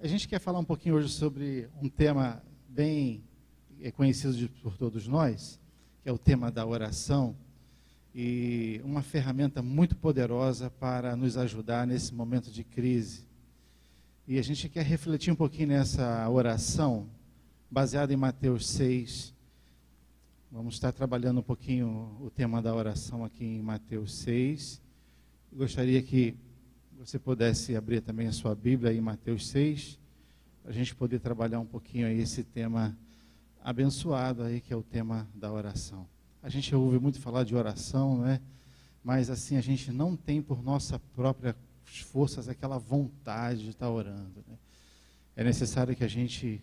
A gente quer falar um pouquinho hoje sobre um tema bem conhecido por todos nós, que é o tema da oração, e uma ferramenta muito poderosa para nos ajudar nesse momento de crise. E a gente quer refletir um pouquinho nessa oração, baseada em Mateus 6. Vamos estar trabalhando um pouquinho o tema da oração aqui em Mateus 6. Eu gostaria que você pudesse abrir também a sua Bíblia em Mateus 6, para a gente poder trabalhar um pouquinho aí esse tema abençoado aí, que é o tema da oração. A gente ouve muito falar de oração, não é? Mas assim, a gente não tem por nossa própria forças aquela vontade de estar orando, né? É necessário que a gente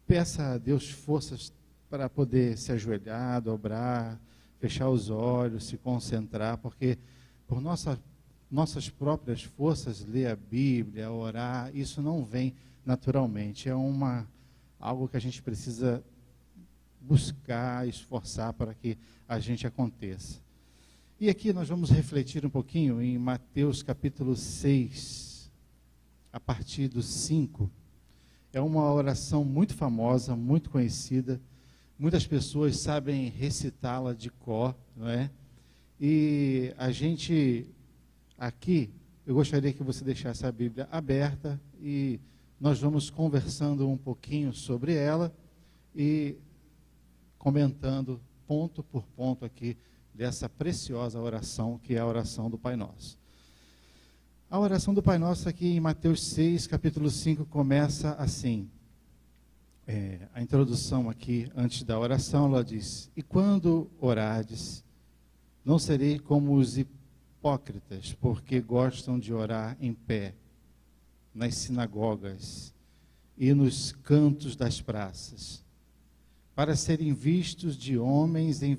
peça a Deus forças para poder se ajoelhar, dobrar, fechar os olhos, se concentrar, porque por nossas próprias forças, ler a Bíblia, orar, isso não vem naturalmente. É algo que a gente precisa buscar, esforçar para que a gente aconteça. E aqui nós vamos refletir um pouquinho em Mateus capítulo 6, a partir do 5. É uma oração muito famosa, muito conhecida. Muitas pessoas sabem recitá-la de cor, não é? E a gente, aqui, eu gostaria que você deixasse a Bíblia aberta e nós vamos conversando um pouquinho sobre ela e comentando ponto por ponto aqui dessa preciosa oração, que é a oração do Pai Nosso. A oração do Pai Nosso aqui em Mateus 6, capítulo 5, começa assim. A introdução aqui, antes da oração, ela diz: E quando orardes, não serei como os hipócritas, porque gostam de orar em pé, nas sinagogas e nos cantos das praças, para serem vistos de homens. Em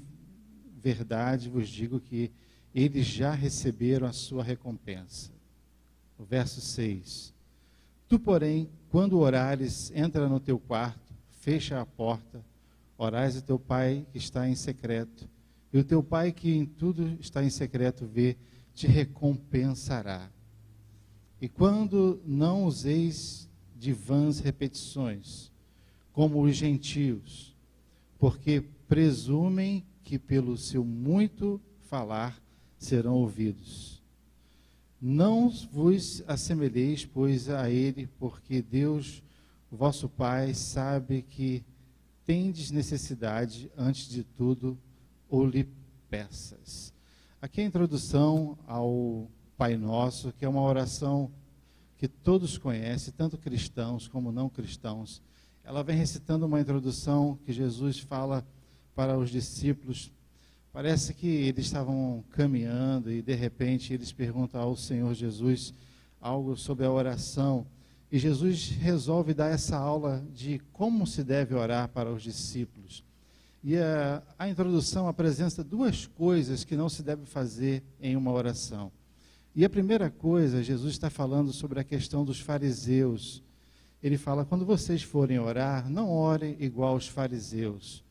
verdade vos digo que eles já receberam a sua recompensa. O verso 6. Tu, porém, quando orares, entra no teu quarto, fecha a porta, orais a teu Pai que está em secreto, e o teu Pai que em tudo está em secreto vê, te recompensará. E quando não useis de vãs repetições, como os gentios, porque presumem que pelo seu muito falar serão ouvidos. Não vos assemelheis, pois, a ele, porque Deus, o vosso Pai, sabe que tendes necessidade, antes de tudo, ou lhe peças. Aqui é a introdução ao Pai Nosso, que é uma oração que todos conhecem, tanto cristãos como não cristãos. Ela vem recitando uma introdução que Jesus fala para os discípulos. Parece que eles estavam caminhando e, de repente, eles perguntam ao Senhor Jesus algo sobre a oração. E Jesus resolve dar essa aula de como se deve orar para os discípulos. E a introdução apresenta duas coisas que não se deve fazer em uma oração. E a primeira coisa, Jesus está falando sobre a questão dos fariseus. Ele fala: quando vocês forem orar, não orem igual os fariseus.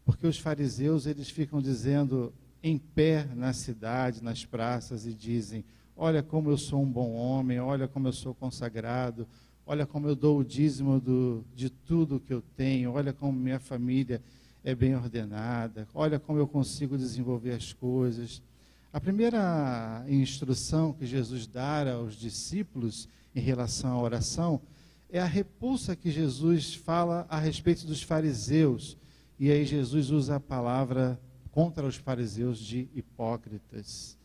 Porque os fariseus, eles ficam dizendo em pé na cidade, nas praças, e dizem: olha como eu sou um bom homem, olha como eu sou consagrado, olha como eu dou o dízimo de tudo que eu tenho, olha como minha família é bem ordenada, olha como eu consigo desenvolver as coisas. A primeira instrução que Jesus dá aos discípulos em relação à oração é a repulsa que Jesus fala a respeito dos fariseus. E aí Jesus usa a palavra contra os fariseus de hipócritas.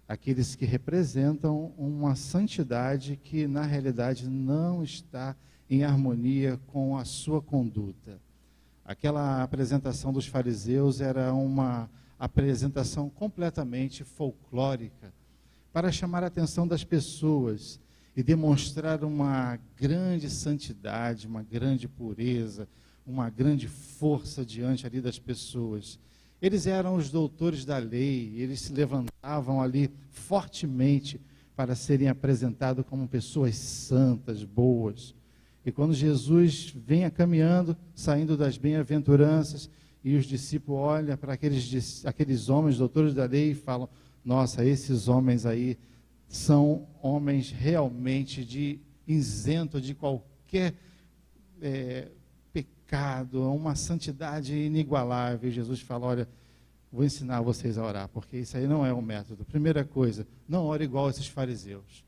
Aqueles que representam uma santidade que na realidade não está em harmonia com a sua conduta. Aquela apresentação dos fariseus era uma apresentação completamente folclórica, para chamar a atenção das pessoas e demonstrar uma grande santidade, uma grande pureza, uma grande força diante ali das pessoas. Eles eram os doutores da lei, eles se levantavam ali fortemente para serem apresentados como pessoas santas, boas. E quando Jesus vem caminhando, saindo das bem-aventuranças, e os discípulos olham para aqueles homens, doutores da lei, e falam: nossa, esses homens aí são homens realmente de isento de qualquer pecado, uma santidade inigualável. E Jesus fala, olha, vou ensinar vocês a orar, porque isso aí não é um método. Primeira coisa, não ore igual esses fariseus.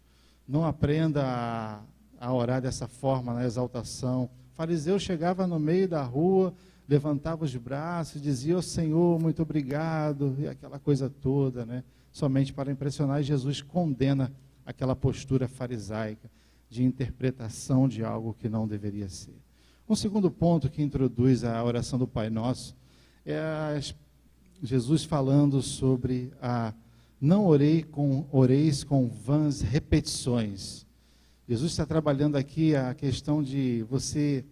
Não aprenda a orar dessa forma, na exaltação. O fariseu chegava no meio da rua, levantava os braços, dizia, Senhor, muito obrigado, e aquela coisa toda, né? Somente para impressionar. E Jesus condena aquela postura farisaica de interpretação de algo que não deveria ser. Um segundo ponto que introduz a oração do Pai Nosso é Jesus falando sobre não oreis com vãs repetições. Jesus está trabalhando aqui a questão de você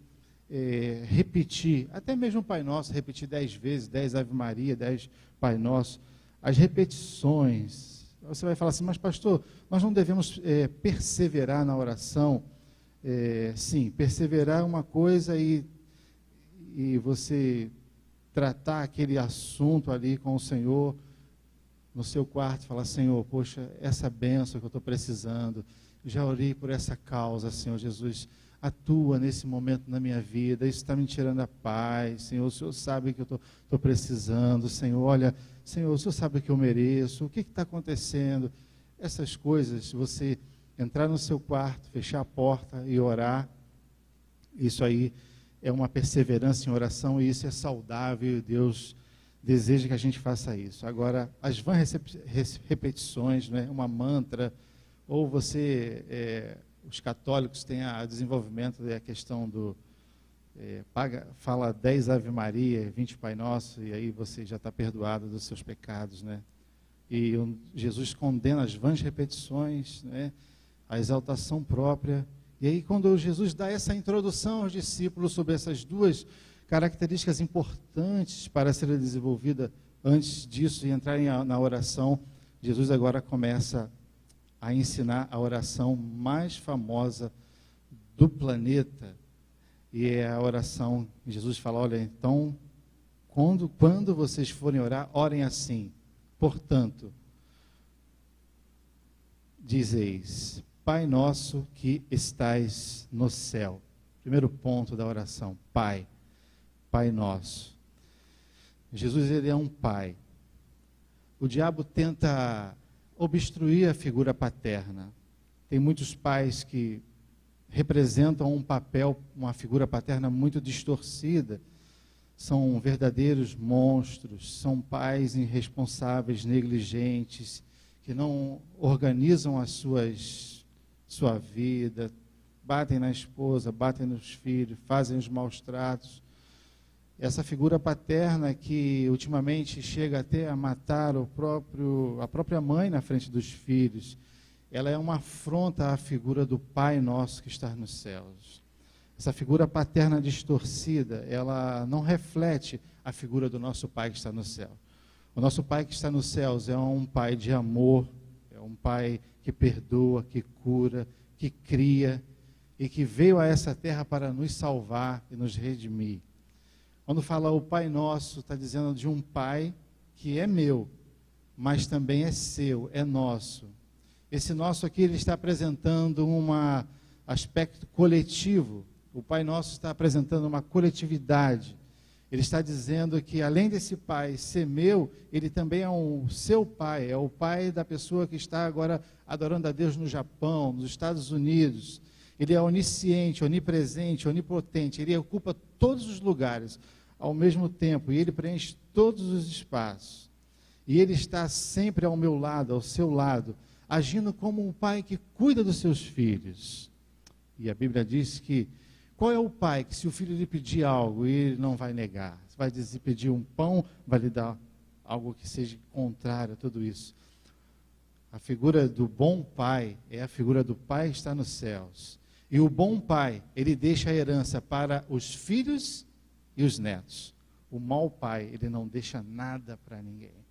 repetir, até mesmo o Pai Nosso, repetir 10 vezes, 10 Ave Maria, 10 Pai Nosso, as repetições. Você vai falar assim, mas pastor, nós não devemos perseverar na oração? Sim, perseverar é uma coisa e você tratar aquele assunto ali com o Senhor no seu quarto, falar, Senhor, poxa, essa bênção que eu estou precisando, já orei por essa causa, Senhor Jesus, atua nesse momento na minha vida, isso está me tirando a paz, Senhor, o Senhor sabe que eu estou precisando, Senhor, olha, Senhor, o Senhor sabe que eu mereço, o que está acontecendo? Essas coisas, você entrar no seu quarto, fechar a porta e orar, isso aí é uma perseverança em oração e isso é saudável e Deus deseja que a gente faça isso. Agora, as vãs repetições, né, uma mantra, ou você, os católicos têm o desenvolvimento da questão do, fala 10 Ave Maria, 20 Pai Nosso, e aí você já está perdoado dos seus pecados, né? E Jesus condena as vãs repetições, né, a exaltação própria. E aí, quando Jesus dá essa introdução aos discípulos sobre essas duas características importantes para serem desenvolvidas antes disso e entrarem na oração, Jesus agora começa a ensinar a oração mais famosa do planeta. E é a oração, Jesus fala, olha, então, quando vocês forem orar, orem assim. Portanto, dizeis, Pai nosso que estais no céu. Primeiro ponto da oração, Pai. Pai nosso. Jesus, ele é um pai. O diabo tenta obstruir a figura paterna. Tem muitos pais que representam um papel, uma figura paterna muito distorcida. São verdadeiros monstros, são pais irresponsáveis, negligentes, que não organizam sua vida, batem na esposa, batem nos filhos, fazem os maus tratos. Essa figura paterna que ultimamente chega até a matar a própria mãe na frente dos filhos, ela é uma afronta à figura do Pai Nosso que está nos céus. Essa figura paterna distorcida, ela não reflete a figura do nosso Pai que está no céu. O nosso Pai que está nos céus é um Pai de amor, é um Pai que perdoa, que cura, que cria e que veio a essa terra para nos salvar e nos redimir. Quando fala o Pai Nosso, está dizendo de um Pai que é meu, mas também é seu, é nosso. Esse nosso aqui, ele está apresentando um aspecto coletivo. O Pai Nosso está apresentando uma coletividade. Ele está dizendo que, além desse Pai ser meu, ele também é o seu Pai, é o Pai da pessoa que está agora adorando a Deus no Japão, nos Estados Unidos. Ele é onisciente, onipresente, onipotente, ele ocupa todos os lugares ao mesmo tempo, e ele preenche todos os espaços. E ele está sempre ao meu lado, ao seu lado, agindo como um pai que cuida dos seus filhos. E a Bíblia diz que, qual é o pai que se o filho lhe pedir algo, ele não vai negar? Vai dizer, pedir um pão, vai lhe dar algo que seja contrário a tudo isso. A figura do bom pai é a figura do pai que está nos céus. E o bom pai, ele deixa a herança para os filhos e os netos. O mau pai, ele não deixa nada para ninguém.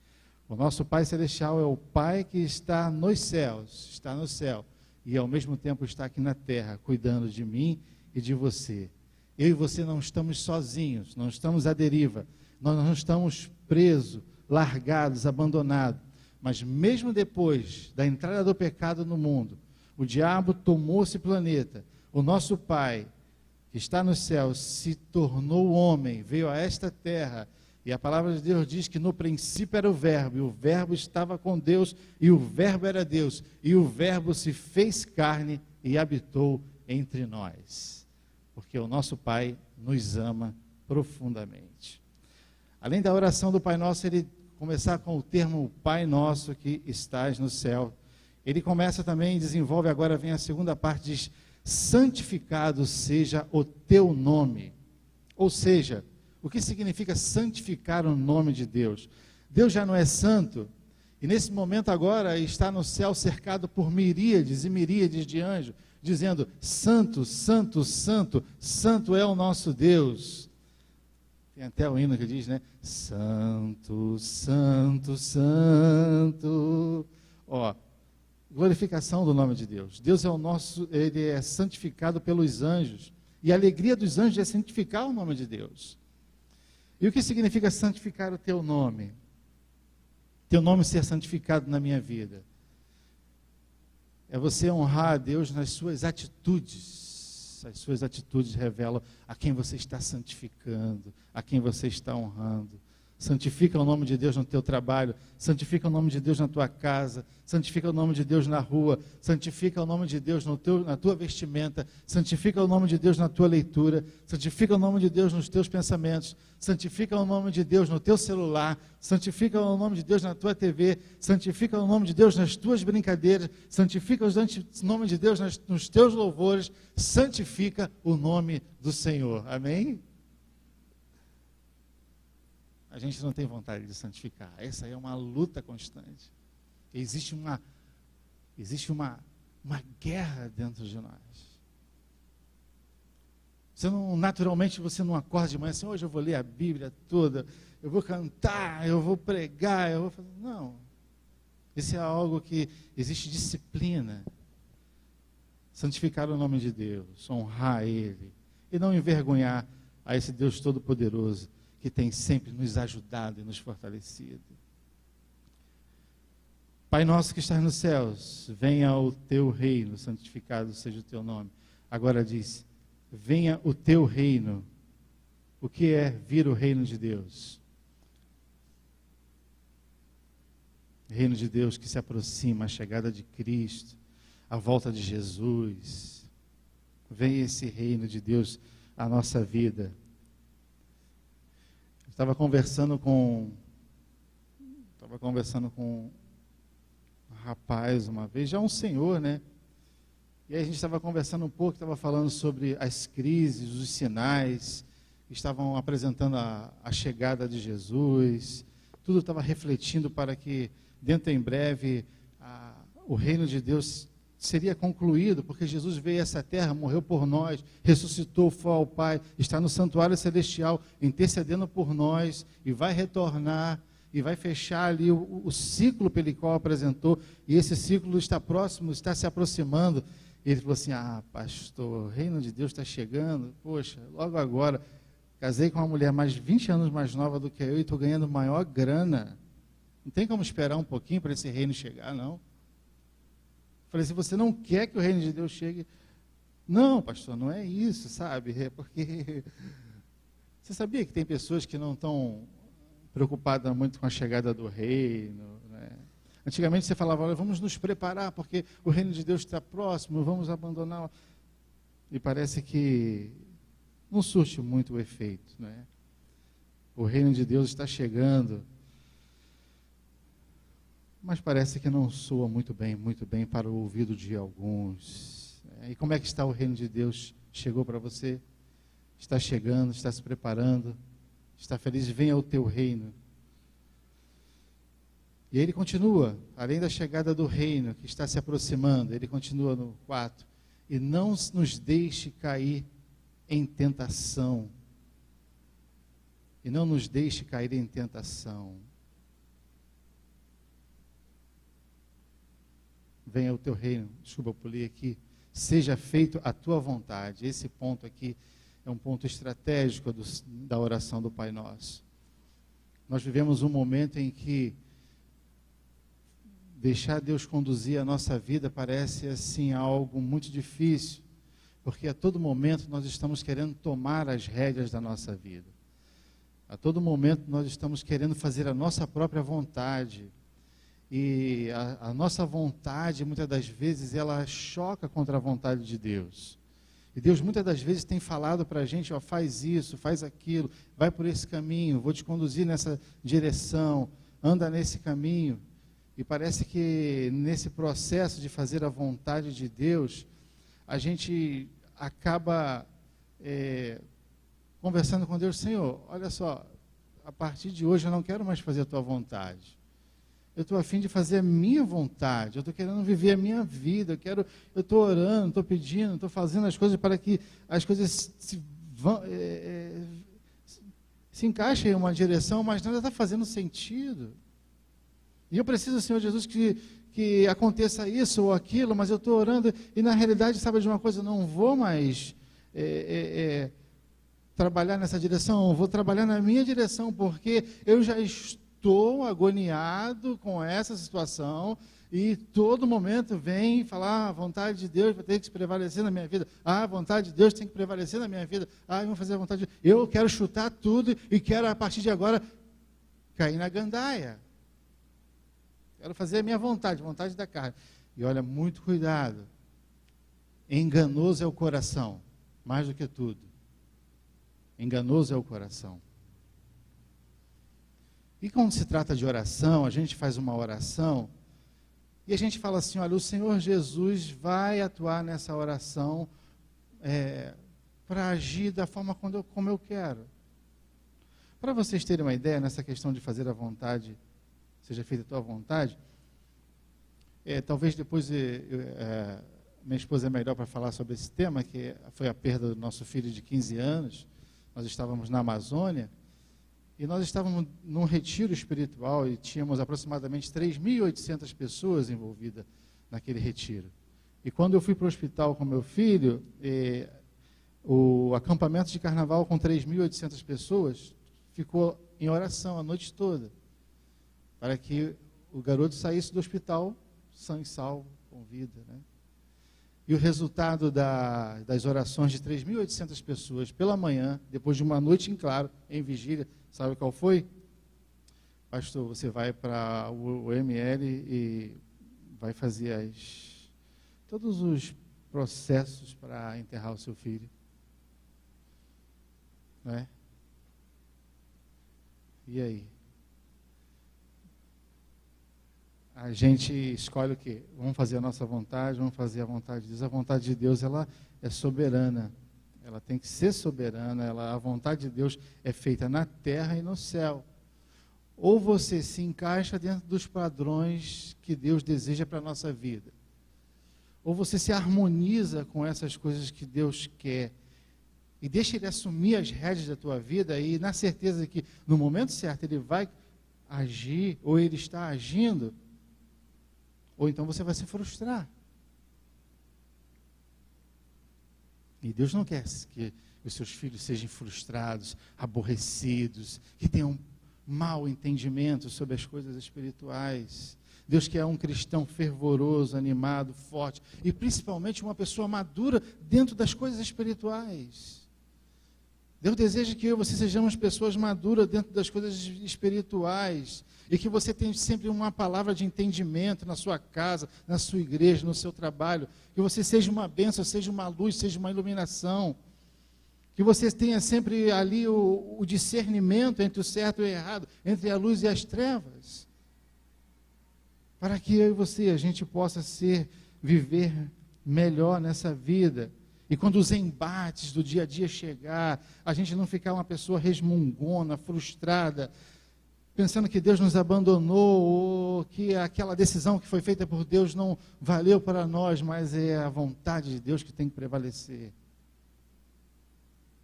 O nosso Pai Celestial é o Pai que está nos céus, está no céu, e ao mesmo tempo está aqui na terra, cuidando de mim e de você. Eu e você não estamos sozinhos, não estamos à deriva, nós não estamos presos, largados, abandonados. Mas mesmo depois da entrada do pecado no mundo, o diabo tomou esse planeta, o nosso Pai, que está nos céus, se tornou homem, veio a esta terra, e a palavra de Deus diz que no princípio era o Verbo, e o Verbo estava com Deus, e o Verbo era Deus, e o Verbo se fez carne e habitou entre nós, porque o nosso Pai nos ama profundamente. Além da oração do Pai Nosso, ele começar com o termo Pai Nosso que estás no céu, ele começa também, desenvolve, agora vem a segunda parte, diz, santificado seja o teu nome. Ou seja, o que significa santificar o nome de Deus? Deus já não é santo, e nesse momento agora está no céu cercado por miríades e miríades de anjos, dizendo, santo, santo, santo, santo é o nosso Deus. Tem até o hino que diz, né? Santo, santo, santo. Ó, glorificação do nome de Deus. Deus é o nosso, ele é santificado pelos anjos. E a alegria dos anjos é santificar o nome de Deus. E o que significa santificar o teu nome? Teu nome ser santificado na minha vida. É você honrar a Deus nas suas atitudes. As suas atitudes revelam a quem você está santificando, a quem você está honrando. Santifica o nome de Deus no teu trabalho, santifica o nome de Deus na tua casa, santifica o nome de Deus na rua, santifica o nome de Deus na tua vestimenta, santifica o nome de Deus na tua leitura, santifica o nome de Deus nos teus pensamentos, santifica o nome de Deus no teu celular, santifica o nome de Deus na tua TV, santifica o nome de Deus nas tuas brincadeiras, santifica o nome de Deus nos teus louvores, santifica o nome do Senhor. Amém? A gente não tem vontade de santificar. Essa é uma luta constante. Existe uma guerra dentro de nós. Naturalmente você não acorda de manhã assim, hoje eu vou ler a Bíblia toda, eu vou cantar, eu vou pregar, eu vou fazer. Não. Isso é algo que existe disciplina. Santificar o nome de Deus, honrar Ele e não envergonhar a esse Deus Todo-Poderoso que tem sempre nos ajudado e nos fortalecido. Pai nosso que estás nos céus, venha o teu reino, santificado seja o teu nome. Agora diz, venha o teu reino. O que é vir o reino de Deus? O reino de Deus que se aproxima, a chegada de Cristo, a volta de Jesus. Venha esse reino de Deus à nossa vida. Estava conversando com um rapaz uma vez, já um senhor, né? E aí a gente estava conversando um pouco, estava falando sobre as crises, os sinais, estavam apresentando a chegada de Jesus, tudo estava refletindo para que dentro em breve o reino de Deus seria concluído, porque Jesus veio a essa terra, morreu por nós, ressuscitou, foi ao Pai, está no santuário celestial, intercedendo por nós, e vai retornar, e vai fechar ali o ciclo pelo qual apresentou, e esse ciclo está próximo, está se aproximando. E ele falou assim, pastor, o reino de Deus está chegando, poxa, logo agora, casei com uma mulher mais 20 anos mais nova do que eu, e estou ganhando maior grana, não tem como esperar um pouquinho para esse reino chegar, não? Falei, se você não quer que o reino de Deus chegue... Não, pastor, não é isso, sabe? É porque... Você sabia que tem pessoas que não estão preocupadas muito com a chegada do reino, né? Antigamente você falava, olha, vamos nos preparar, porque o reino de Deus está próximo, vamos abandonar... E parece que não surte muito o efeito, né? O reino de Deus está chegando... Mas parece que não soa muito bem para o ouvido de alguns. E como é que está o reino de Deus? Chegou para você? Está chegando, está se preparando, está feliz? Venha o teu reino. E ele continua, além da chegada do reino que está se aproximando, ele continua no 4. E não nos deixe cair em tentação. E não nos deixe cair em tentação. Venha o teu reino, desculpa, eu pulei aqui, seja feito a tua vontade. Esse ponto aqui é um ponto estratégico da oração do Pai Nosso. Nós vivemos um momento em que deixar Deus conduzir a nossa vida parece assim algo muito difícil, porque a todo momento nós estamos querendo tomar as rédeas da nossa vida. A todo momento nós estamos querendo fazer a nossa própria vontade. E a nossa vontade, muitas das vezes, ela choca contra a vontade de Deus. E Deus muitas das vezes tem falado para a gente, ó, faz isso, faz aquilo, vai por esse caminho, vou te conduzir nessa direção, anda nesse caminho. E parece que nesse processo de fazer a vontade de Deus, a gente acaba conversando com Deus, Senhor, olha só, a partir de hoje eu não quero mais fazer a tua vontade. Eu estou a fim de fazer a minha vontade, eu estou querendo viver a minha vida, eu estou orando, estou pedindo, estou fazendo as coisas para que as coisas se encaixem em uma direção, mas nada está fazendo sentido. E eu preciso, Senhor Jesus, que aconteça isso ou aquilo, mas eu estou orando e na realidade, sabe de uma coisa, eu não vou mais trabalhar nessa direção, eu vou trabalhar na minha direção, porque eu já estou agoniado com essa situação e todo momento vem falar a vontade de Deus vai ter que prevalecer na minha vida, a vontade de Deus tem que prevalecer na minha vida, eu vou fazer a vontade de Deus. Eu quero chutar tudo e quero a partir de agora cair na gandaia, quero fazer a minha vontade, vontade da carne. E olha, muito cuidado, enganoso é o coração, mais do que tudo, enganoso é o coração. E quando se trata de oração, a gente faz uma oração e a gente fala assim, olha, o Senhor Jesus vai atuar nessa oração para agir da forma como eu quero. Para vocês terem uma ideia, nessa questão de fazer a vontade, seja feita a tua vontade, talvez depois minha esposa é melhor para falar sobre esse tema, que foi a perda do nosso filho de 15 anos, nós estávamos na Amazônia, e nós estávamos num retiro espiritual e tínhamos aproximadamente 3.800 pessoas envolvidas naquele retiro. E quando eu fui para o hospital com meu filho, o acampamento de carnaval com 3.800 pessoas ficou em oração a noite toda, para que o garoto saísse do hospital são e salvo, com vida, né? E o resultado das orações de 3.800 pessoas pela manhã, depois de uma noite em claro, em vigília, sabe qual foi? Pastor, você vai para o ML e vai fazer todos os processos para enterrar o seu filho. Né? E aí? A gente escolhe o quê? Vamos fazer a nossa vontade, vamos fazer a vontade de Deus. A vontade de Deus, ela é soberana. Ela tem que ser soberana. A vontade de Deus é feita na terra e no céu. Ou você se encaixa dentro dos padrões que Deus deseja para a nossa vida. Ou você se harmoniza com essas coisas que Deus quer. E deixa Ele assumir as rédeas da tua vida e na certeza que no momento certo Ele vai agir, ou Ele está agindo, ou então você vai se frustrar. E Deus não quer que os seus filhos sejam frustrados, aborrecidos, que tenham mau entendimento sobre as coisas espirituais. Deus quer um cristão fervoroso, animado, forte, e principalmente uma pessoa madura dentro das coisas espirituais. Deus deseja que eu e você sejamos pessoas maduras dentro das coisas espirituais e que você tenha sempre uma palavra de entendimento na sua casa, na sua igreja, no seu trabalho, que você seja uma bênção, seja uma luz, seja uma iluminação, que você tenha sempre ali o discernimento entre o certo e o errado, entre a luz e as trevas, para que eu e você, a gente possa viver melhor nessa vida. E quando os embates do dia a dia chegar, a gente não ficar uma pessoa resmungona, frustrada, pensando que Deus nos abandonou, ou que aquela decisão que foi feita por Deus não valeu para nós, mas é a vontade de Deus que tem que prevalecer.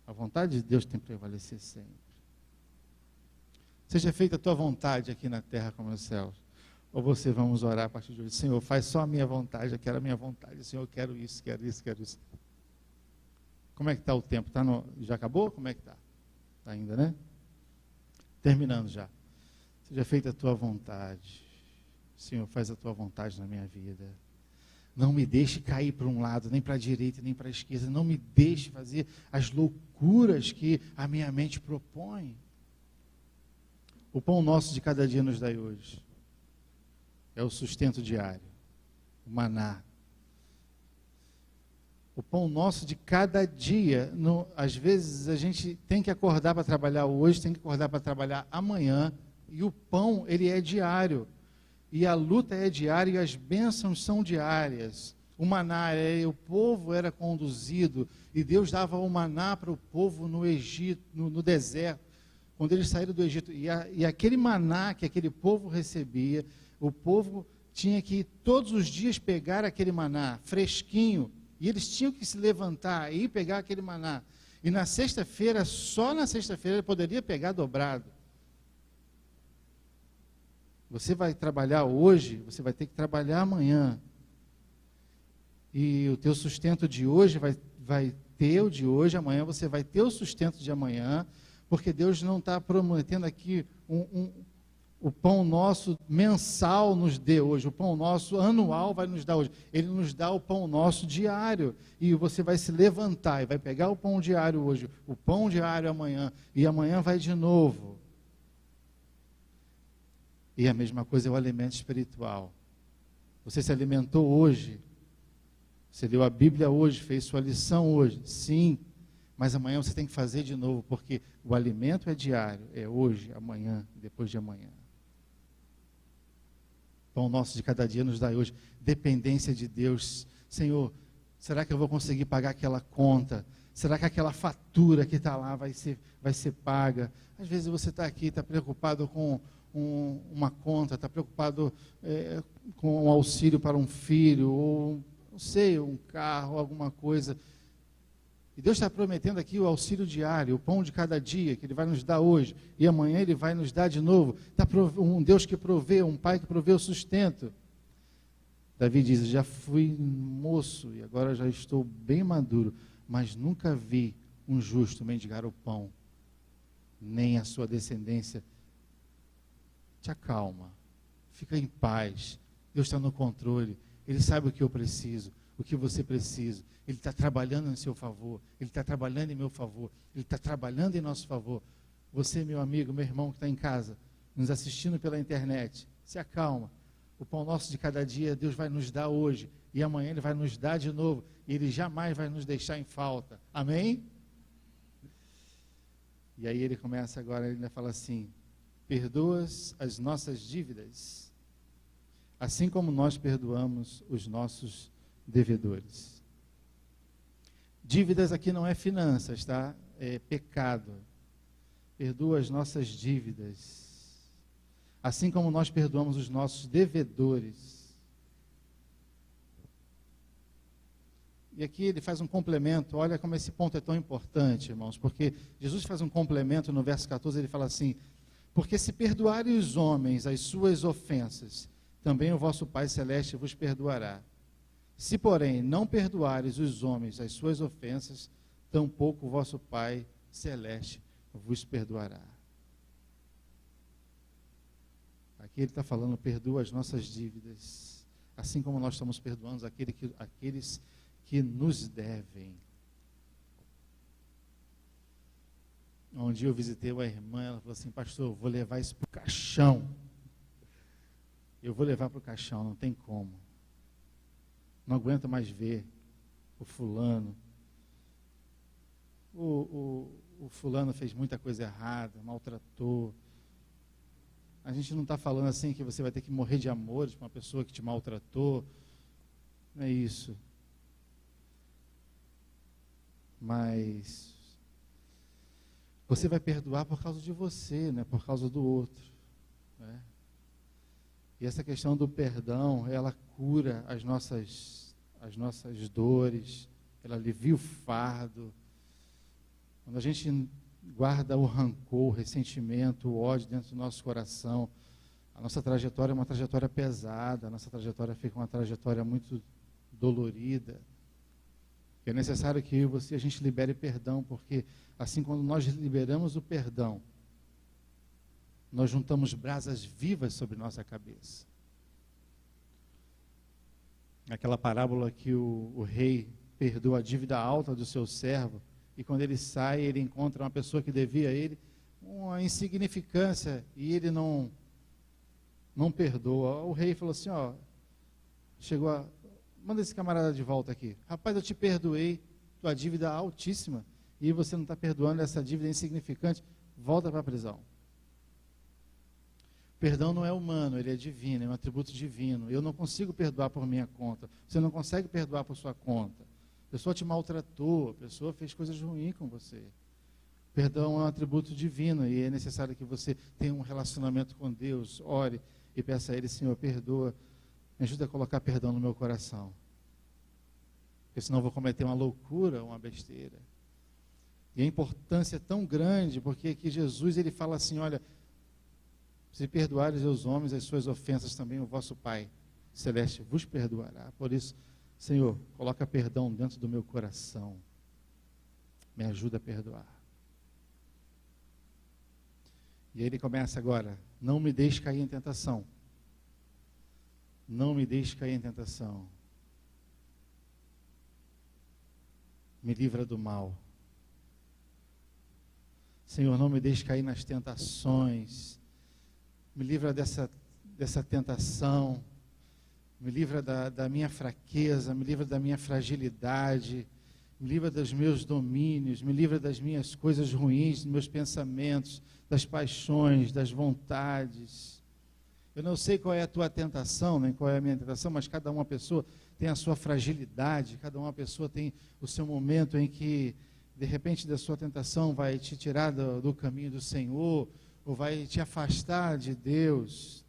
A vontade de Deus tem que prevalecer sempre. Seja feita a tua vontade aqui na terra como nos céus. Ou você, vamos orar a partir de hoje, Senhor, faz só a minha vontade, eu quero a minha vontade, Senhor, eu quero isso, quero isso, quero isso. Como é que está o tempo? Já acabou? Como é que está? Está ainda, né? Terminando já. Seja feita a tua vontade. Senhor, faz a tua vontade na minha vida. Não me deixe cair para um lado, nem para a direita, nem para a esquerda. Não me deixe fazer as loucuras que a minha mente propõe. O pão nosso de cada dia nos dai hoje. É o sustento diário, o maná. O pão nosso de cada dia, às vezes a gente tem que acordar para trabalhar hoje, tem que acordar para trabalhar amanhã, e o pão, ele é diário. E a luta é diária e as bênçãos são diárias. O maná, o povo era conduzido e Deus dava o maná para o povo no Egito, no deserto, quando eles saíram do Egito. E aquele maná que aquele povo recebia, o povo tinha que todos os dias pegar aquele maná fresquinho, e eles tinham que se levantar e ir pegar aquele maná. E na sexta-feira, só na sexta-feira, ele poderia pegar dobrado. Você vai trabalhar hoje, você vai ter que trabalhar amanhã. E o teu sustento de hoje vai ter o de hoje, amanhã você vai ter o sustento de amanhã, porque Deus não está prometendo aqui o pão nosso mensal nos dê hoje, o pão nosso anual vai nos dar hoje. Ele nos dá o pão nosso diário, e você vai se levantar e vai pegar o pão diário hoje, o pão diário amanhã, e amanhã vai de novo. E a mesma coisa é o alimento espiritual. Você se alimentou hoje, você leu a Bíblia hoje, fez sua lição hoje, sim, mas amanhã você tem que fazer de novo, porque o alimento é diário, é hoje, amanhã, depois de amanhã. Pão nosso de cada dia nos dai hoje. Dependência de Deus. Senhor, será que eu vou conseguir pagar aquela conta? Será que aquela fatura que está lá vai ser paga? Às vezes você está aqui, está preocupado com uma conta, está preocupado com um auxílio para um filho, ou, não sei, um carro, alguma coisa. E Deus está prometendo aqui o auxílio diário, o pão de cada dia, que Ele vai nos dar hoje, e amanhã Ele vai nos dar de novo. Um Deus que provê, um Pai que provê o sustento. Davi diz, já fui moço e agora já estou bem maduro, mas nunca vi um justo mendigar o pão, nem a sua descendência. Te acalma, fica em paz, Deus está no controle, Ele sabe o que eu preciso, o que você precisa, Ele está trabalhando em seu favor, Ele está trabalhando em meu favor, Ele está trabalhando em nosso favor. Você, meu amigo, meu irmão que está em casa, nos assistindo pela internet, se acalma, o pão nosso de cada dia Deus vai nos dar hoje, e amanhã Ele vai nos dar de novo, e Ele jamais vai nos deixar em falta, amém? E aí ele começa agora, ele ainda fala assim, perdoas as nossas dívidas, assim como nós perdoamos os nossos devedores. Dívidas aqui não é finanças, tá? É pecado. Perdoa as nossas dívidas, assim como nós perdoamos os nossos devedores. E aqui ele faz um complemento, olha como esse ponto é tão importante, irmãos, porque Jesus faz um complemento no verso 14, ele fala assim, porque se perdoarem os homens as suas ofensas, também o vosso Pai Celeste vos perdoará. Se, porém, não perdoares os homens as suas ofensas, tampouco o vosso Pai Celeste vos perdoará. Aqui ele está falando, perdoa as nossas dívidas, assim como nós estamos perdoando aqueles que nos devem. Um dia eu visitei uma irmã, ela falou assim, pastor, eu vou levar isso para o caixão. Eu vou levar para o caixão, não tem como. Não aguento mais ver o fulano. O fulano fez muita coisa errada, maltratou. A gente não está falando assim que você vai ter que morrer de amores com uma pessoa que te maltratou. Não é isso. Mas você vai perdoar por causa de você, não é por causa do outro. Né? E essa questão do perdão, ela cura as nossas dores, ela alivia o fardo. Quando a gente guarda o rancor, o ressentimento, o ódio dentro do nosso coração, a nossa trajetória é uma trajetória pesada, a nossa trajetória fica uma trajetória muito dolorida. É necessário que a gente libere perdão, porque assim quando nós liberamos o perdão, nós juntamos brasas vivas sobre nossa cabeça. Aquela parábola que o rei perdoa a dívida alta do seu servo, e quando ele sai, ele encontra uma pessoa que devia a ele uma insignificância, e ele não perdoa. O rei falou assim, manda esse camarada de volta aqui. Rapaz, eu te perdoei tua dívida altíssima, e você não está perdoando essa dívida insignificante, volta para a prisão. Perdão não é humano, ele é divino, é um atributo divino. Eu não consigo perdoar por minha conta. Você não consegue perdoar por sua conta. A pessoa te maltratou, a pessoa fez coisas ruins com você. Perdão é um atributo divino e é necessário que você tenha um relacionamento com Deus, ore e peça a Ele, Senhor, perdoa, me ajuda a colocar perdão no meu coração. Porque senão eu vou cometer uma loucura, uma besteira. E a importância é tão grande, porque aqui Jesus ele fala assim, olha, se perdoares os homens as suas ofensas, também o vosso Pai Celeste vos perdoará. Por isso, Senhor, coloca perdão dentro do meu coração. Me ajuda a perdoar. E aí ele começa agora, não me deixe cair em tentação. Não me deixe cair em tentação. Me livra do mal. Senhor, não me deixe cair nas tentações. Me livra dessa tentação. Me livra da minha fraqueza, me livra da minha fragilidade, me livra dos meus domínios, me livra das minhas coisas ruins, dos meus pensamentos, das paixões, das vontades. Eu não sei qual é a tua tentação, nem qual é a minha tentação, mas cada uma pessoa tem a sua fragilidade, cada uma pessoa tem o seu momento em que, de repente, da sua tentação vai te tirar do caminho do Senhor, ou vai te afastar de Deus.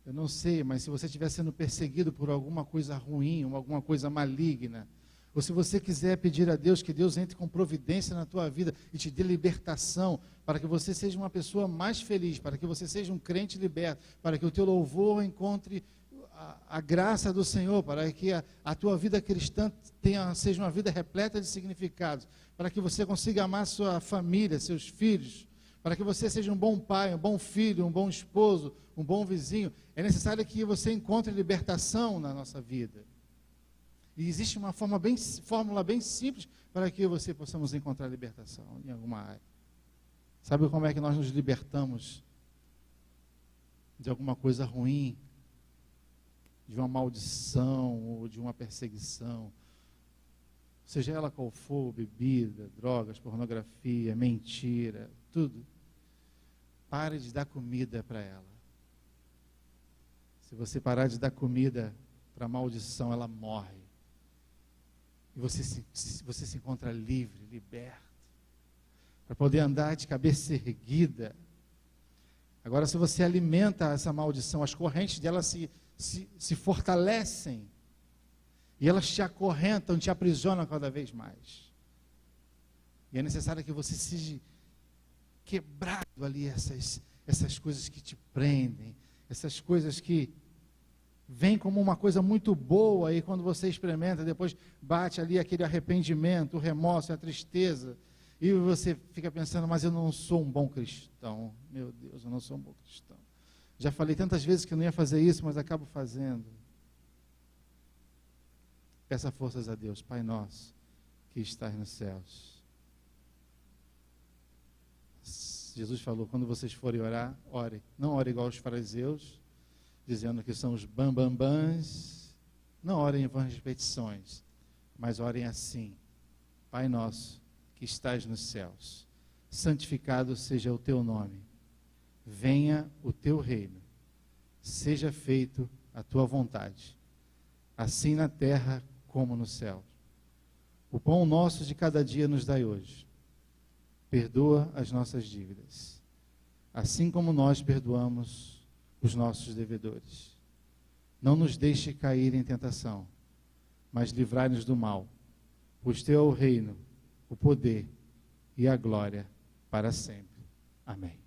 Eu não sei, mas se você estiver sendo perseguido por alguma coisa ruim, ou alguma coisa maligna, ou se você quiser pedir a Deus que Deus entre com providência na tua vida e te dê libertação, para que você seja uma pessoa mais feliz, para que você seja um crente liberto, para que o teu louvor encontre a graça do Senhor, para que a tua vida cristã seja uma vida repleta de significados, para que você consiga amar sua família, seus filhos, para que você seja um bom pai, um bom filho, um bom esposo, um bom vizinho, é necessário que você encontre libertação na nossa vida. E existe uma fórmula bem simples para que você possamos encontrar libertação em alguma área. Sabe como é que nós nos libertamos de alguma coisa ruim, de uma maldição ou de uma perseguição? Seja ela qual for, bebida, drogas, pornografia, mentira, tudo. Pare de dar comida para ela. Se você parar de dar comida para a maldição, ela morre. E você se encontra livre, liberto, para poder andar de cabeça erguida. Agora, se você alimenta essa maldição, as correntes dela se fortalecem, e elas te acorrentam, te aprisionam cada vez mais. E é necessário que você seja quebrado ali essas coisas que te prendem, essas coisas que vêm como uma coisa muito boa, e quando você experimenta, depois bate ali aquele arrependimento, o remorso, a tristeza, e você fica pensando, mas eu não sou um bom cristão. Meu Deus, eu não sou um bom cristão. Já falei tantas vezes que eu não ia fazer isso, mas acabo fazendo. Peça forças a Deus, Pai nosso, que estás nos céus. Jesus falou, quando vocês forem orar, ore. Não ore igual os fariseus, dizendo que são os bambambãs. Não orem em vãs repetições, mas orem assim: Pai nosso, que estás nos céus, santificado seja o teu nome. Venha o teu reino. Seja feito a tua vontade, assim na terra como no céu. O pão nosso de cada dia nos dai hoje. Perdoa as nossas dívidas, assim como nós perdoamos os nossos devedores. Não nos deixe cair em tentação, mas livrai-nos do mal, pois teu é o reino, o poder e a glória para sempre. Amém.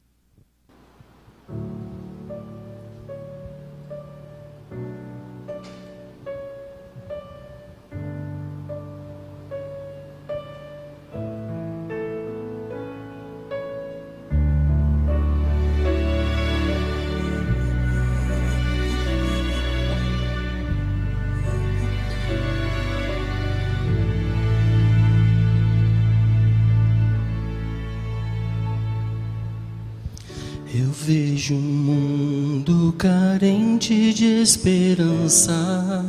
Eu vejo um mundo carente de esperança.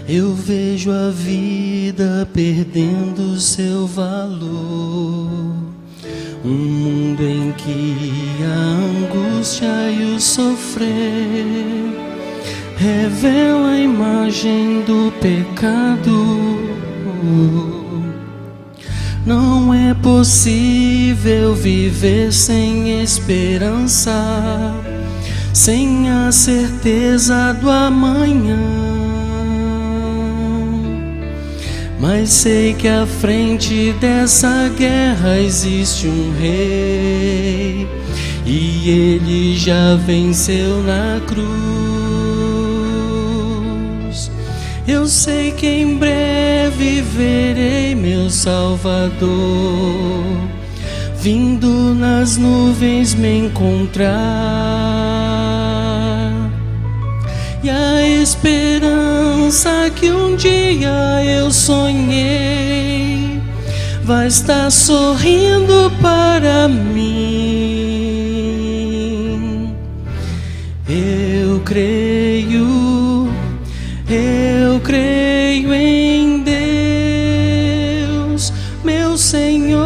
Eu vejo a vida perdendo seu valor. Um mundo em que a angústia e o sofrer revela a imagem do pecado. Não é possível viver sem esperança, sem a certeza do amanhã. Mas sei que à frente dessa guerra existe um rei, e ele já venceu na cruz. Eu sei que em breve verei meu Salvador vindo nas nuvens me encontrar. E a esperança que um dia eu sonhei vai estar sorrindo para mim. Eu creio em Deus, meu Senhor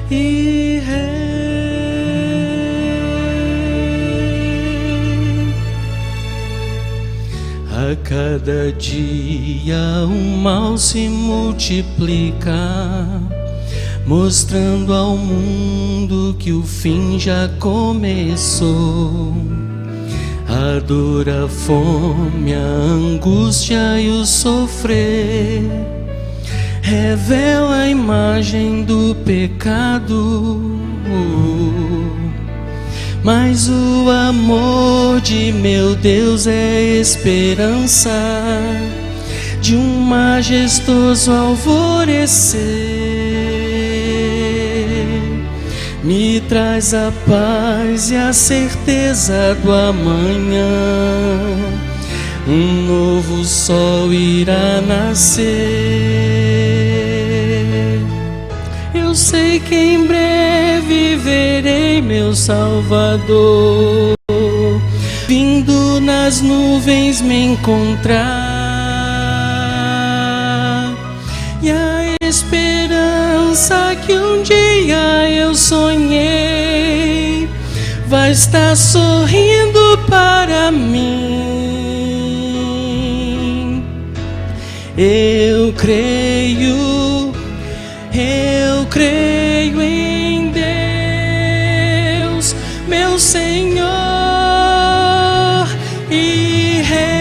e Rei. A cada dia o mal se multiplica, mostrando ao mundo que o fim já começou. A dor, a fome, a angústia e o sofrer revela a imagem do pecado. Mas o amor de meu Deus é esperança de um majestoso alvorecer. Me traz a paz e a certeza do amanhã. Um novo sol irá nascer. Eu sei que em breve verei meu Salvador vindo nas nuvens me encontrar. E a esperança que um dia eu sonhei vai estar sorrindo para mim. Eu creio em Deus, meu Senhor e Rei.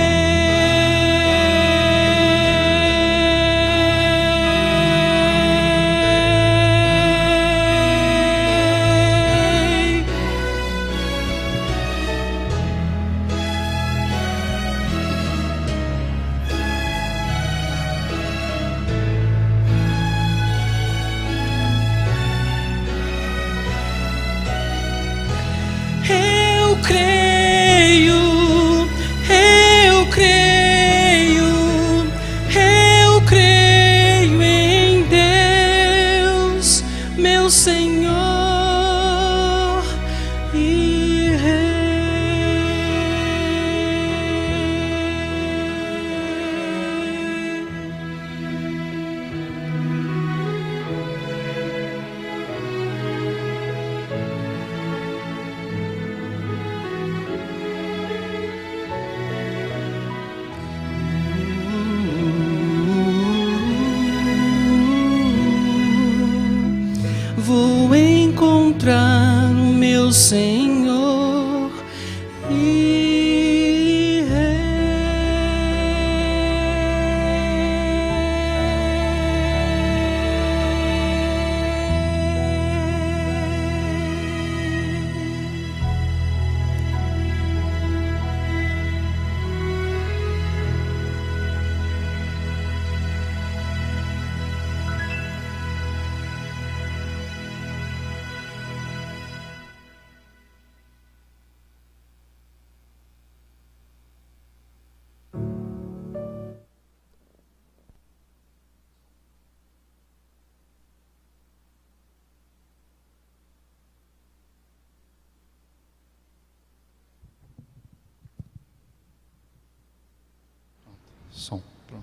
Som. Pronto.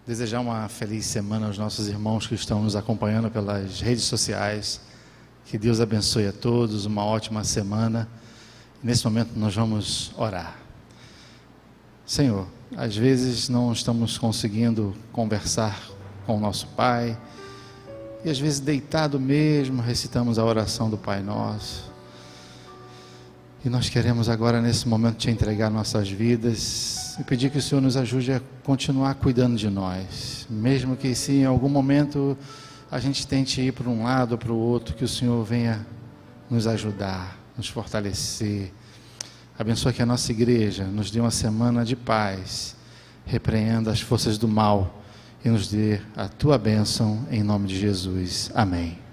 Desejar uma feliz semana aos nossos irmãos que estão nos acompanhando pelas redes sociais. Que Deus abençoe a todos, uma ótima semana. Nesse momento nós vamos orar. Senhor, às vezes não estamos conseguindo conversar com o nosso Pai, e às vezes deitado mesmo recitamos a oração do Pai Nosso. E nós queremos agora nesse momento te entregar nossas vidas e pedir que o Senhor nos ajude a continuar cuidando de nós, mesmo que se em algum momento a gente tente ir para um lado ou para o outro, que o Senhor venha nos ajudar, nos fortalecer. Abençoa que a nossa igreja nos dê uma semana de paz, repreenda as forças do mal e nos dê a tua bênção em nome de Jesus. Amém.